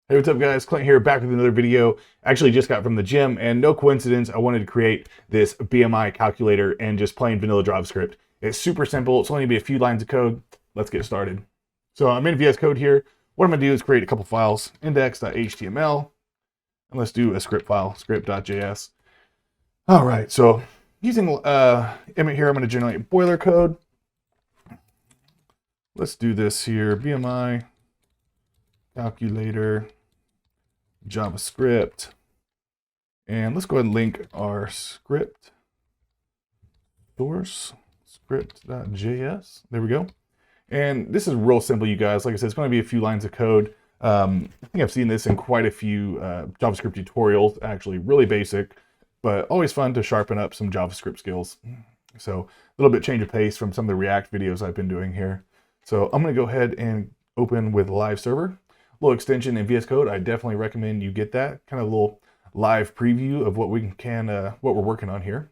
Hey, what's up guys? Clint here, back with another video. Actually just got from the gym, and no coincidence, I wanted to create this BMI calculator and just plain vanilla JavaScript. It's super simple. It's only gonna be a few lines of code. Let's get started. So I'm in VS Code here. What I'm gonna do is create a couple files, index.html, and let's do a script file, script.js. All right, so using Emmet here, I'm gonna generate boiler code. Let's do this here, BMI calculator, JavaScript, and let's go ahead and link our script source, script.js. There we go. And this is real simple, you guys. Like I said, it's going to be a few lines of code. I think I've seen this in quite a few JavaScript tutorials, actually really basic, but always fun to sharpen up some JavaScript skills. So a little bit change of pace from some of the React videos I've been doing here. So I'm going to go ahead and open with live server. Little extension in VS Code. I definitely recommend you get that. Kind of a little live preview of what we can what we're working on here.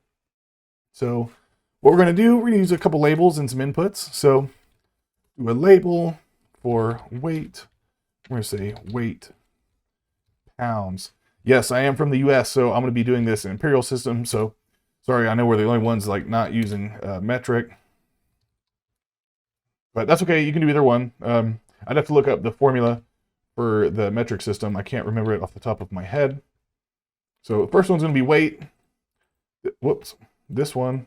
So what we're going to do, we're going to use a couple labels and some inputs. So do a label for weight. We're going to say weight pounds. Yes, I am from the US, so I'm going to be doing this in Imperial system. So sorry, I know we're the only ones like not using metric, but that's okay. You can do either one. I'd have to look up the formula for the metric system. I can't remember it off the top of my head. So the first one's going to be weight. Whoops. This one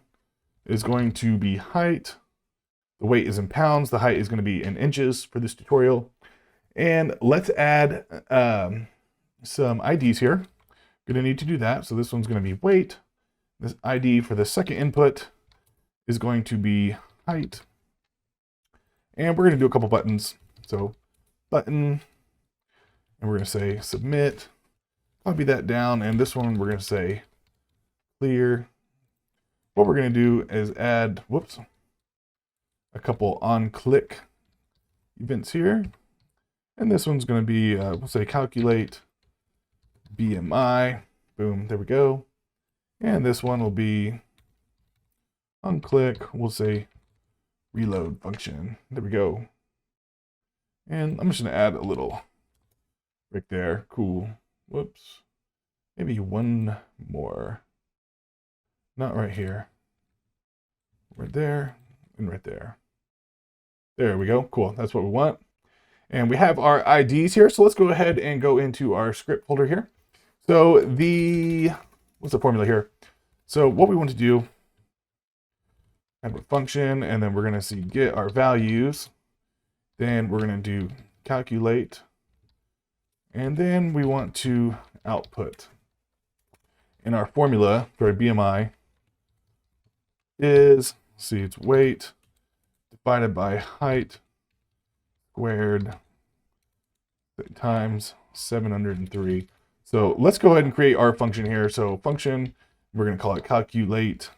is going to be height. The weight is in pounds. The height is going to be in inches for this tutorial. And let's add some IDs here. Going to need to do that. So this one's going to be weight. This ID for the second input is going to be height. And we're going to do a couple buttons. So button, and we're going to say submit, copy that down, and this one we're going to say clear. What we're going to do is add, a couple on-click events here. And this one's going to be, we'll say calculate BMI. Boom, there we go. And this one will be on-click, we'll say reload function. There we go. And I'm just going to add a little right there. Cool. Whoops. Maybe one more. Not right here. Right there and right there. There we go. Cool. That's what we want. And we have our IDs here. So let's go ahead and go into our script folder here. So what's the formula here? So what we want to do, have a function, and then we're going to see get our values. Then we're going to do calculate, and then we want to output. And our formula for a BMI is, see, it's weight divided by height squared times 703. So let's go ahead and create our function here. So function, we're going to call it calculate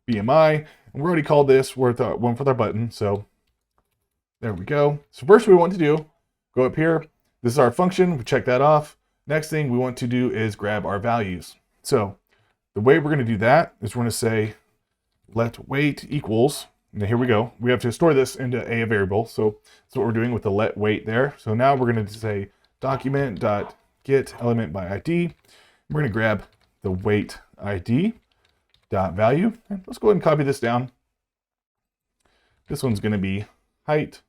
BMI, and we already called this one with our button. So there we go. So first we want to do, go up here. This is our function. We check that off. Next thing we want to do is grab our values. So the way we're going to do that is we're going to say let weight equals, and here we go. We have to store this into a variable. So that's what we're doing with the let weight there. So now we're going to say document.get element by ID. We're going to grab the weight ID dot value. And let's go ahead and copy this down. This one's going to be height.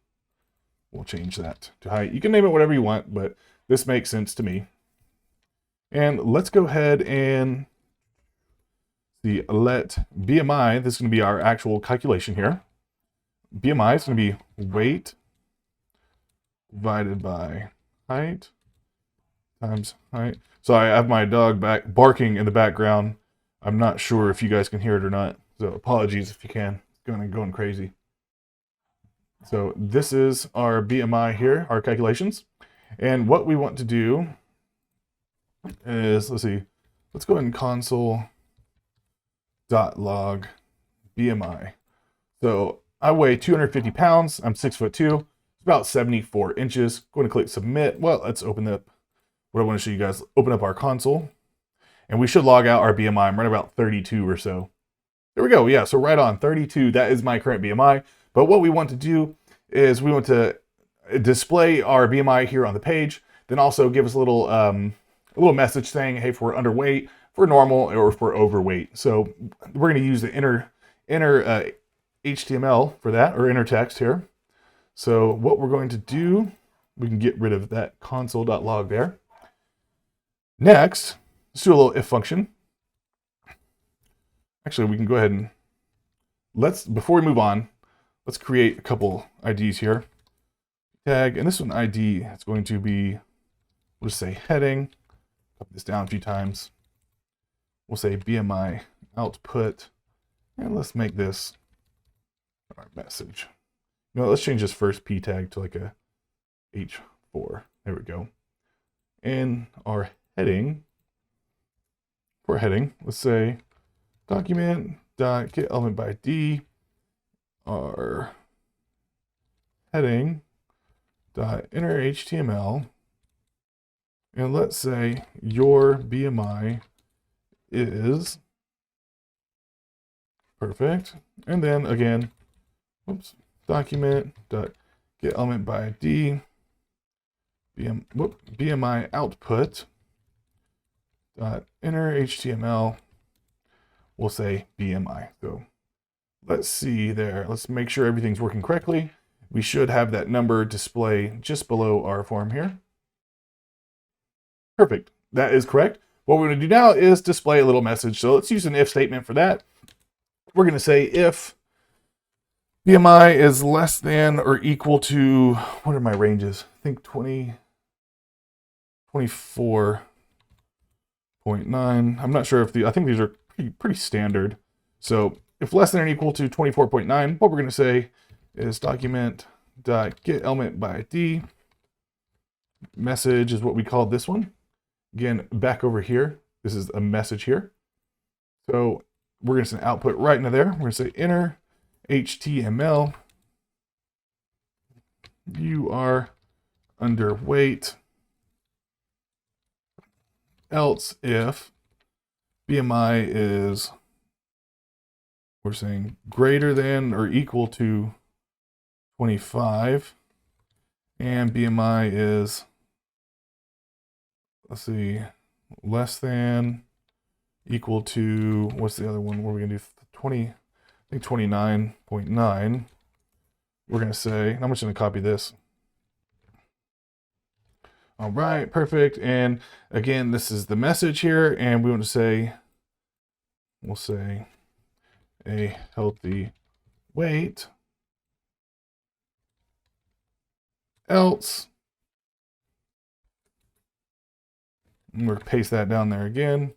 We'll change that to height. You can name it whatever you want, but this makes sense to me. And let's go ahead and see, let BMI, this is going to be our actual calculation here. BMI is going to be weight divided by height times height. So I have my dog barking in the background. I'm not sure if you guys can hear it or not. So apologies if you can. It's going crazy. So this is our BMI here, our calculations. And what we want to do is, let's go ahead and console.log BMI. So I weigh 250 pounds. I'm 6'2". It's about 74 inches. Going to click submit. Well, let's open up what I want to show you guys. Open up our console. And we should log out our BMI. I'm right about 32 or so. There we go. Yeah, so right on 32. That is my current BMI. But what we want to do is we want to display our BMI here on the page. then also give us a little message saying, hey, if we're underweight, if we're normal, or if we're overweight. So we're going to use the inner HTML for that, or inner text here. So what we're going to do, we can get rid of that console.log there. Next, let's do a little if function. Actually, we can go ahead and before we move on, let's create a couple IDs here. Tag, and this one ID, it's going to be, we'll just say heading. Copy this down a few times. We'll say BMI output, and let's make this our message. Let's change this first P tag to like a H4. There we go. And our heading, for heading, let's say document.getElementById, our heading inner HTML, and let's say your BMI is perfect. And then again, document.getElementById, BMI output inner HTML, we'll say BMI. So let's see there. Let's make sure everything's working correctly. We should have that number display just below our form here. Perfect. That is correct. What we're going to do now is display a little message. So let's use an if statement for that. We're going to say if BMI is less than or equal to, what are my ranges? I think 24.9. I'm not sure if I think these are pretty standard. So if less than or equal to 24.9, what we're going to say is document.getElementById. Message is what we call this one. Again, back over here, this is a message here. So we're going to send output right into there. We're going to say inner HTML, you are underweight, else if BMI is, we're saying greater than or equal to 25, and BMI is, let's see, less than, equal to, what's the other one? What are we gonna do? 20, I think 29.9. We're gonna say, I'm just gonna copy this. All right, perfect. And again, this is the message here, and we want to say, we'll say a healthy weight, else, and we're gonna paste that down there again,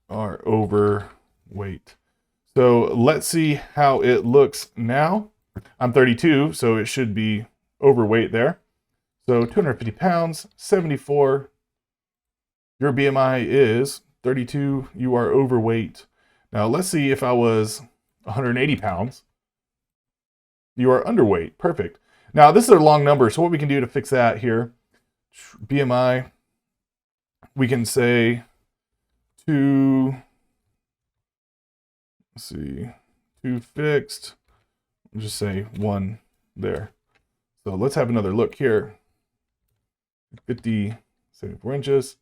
are overweight. So let's see how it looks now. I'm 32, so it should be overweight there. So 250 pounds, 74. Your BMI is 32. You are overweight. Now let's see if I was 180 pounds. You are underweight. Perfect. Now this is a long number, so what we can do to fix that here, BMI, we can say let's see, 2 fixed. We'll just say 1 there. So let's have another look here. 74 inches.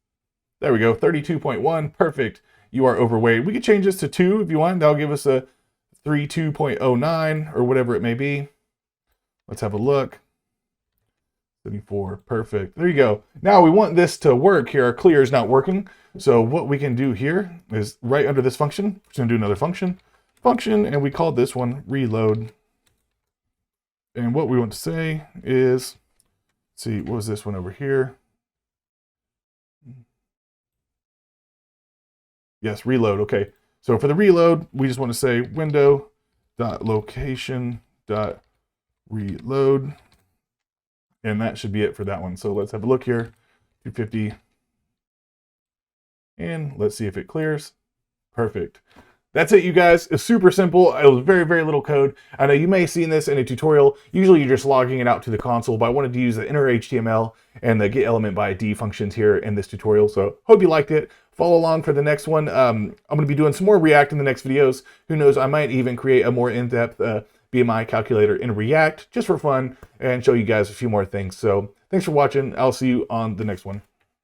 There we go, 32.1, perfect. You are overweight. We could change this to 2 if you want. That'll give us a 32.09 or whatever it may be. Let's have a look. 74, perfect. There you go. Now we want this to work here. Our clear is not working. So what we can do here is right under this function, we're just gonna do another function, and we called this one reload. And what we want to say is, let's see, what was this one over here? Yes, reload. Okay. So for the reload, we just want to say window.location.reload. And that should be it for that one. So let's have a look here. 250. And let's see if it clears. Perfect. That's it, you guys. It's super simple. It was very, very little code. I know you may have seen this in a tutorial. Usually you're just logging it out to the console, but I wanted to use the inner HTML and the getElementById functions here in this tutorial. So hope you liked it. Follow along for the next one. I'm going to be doing some more React in the next videos. Who knows, I might even create a more in-depth BMI calculator in React just for fun and show you guys a few more things. So Thanks for watching. I'll see you on the next one.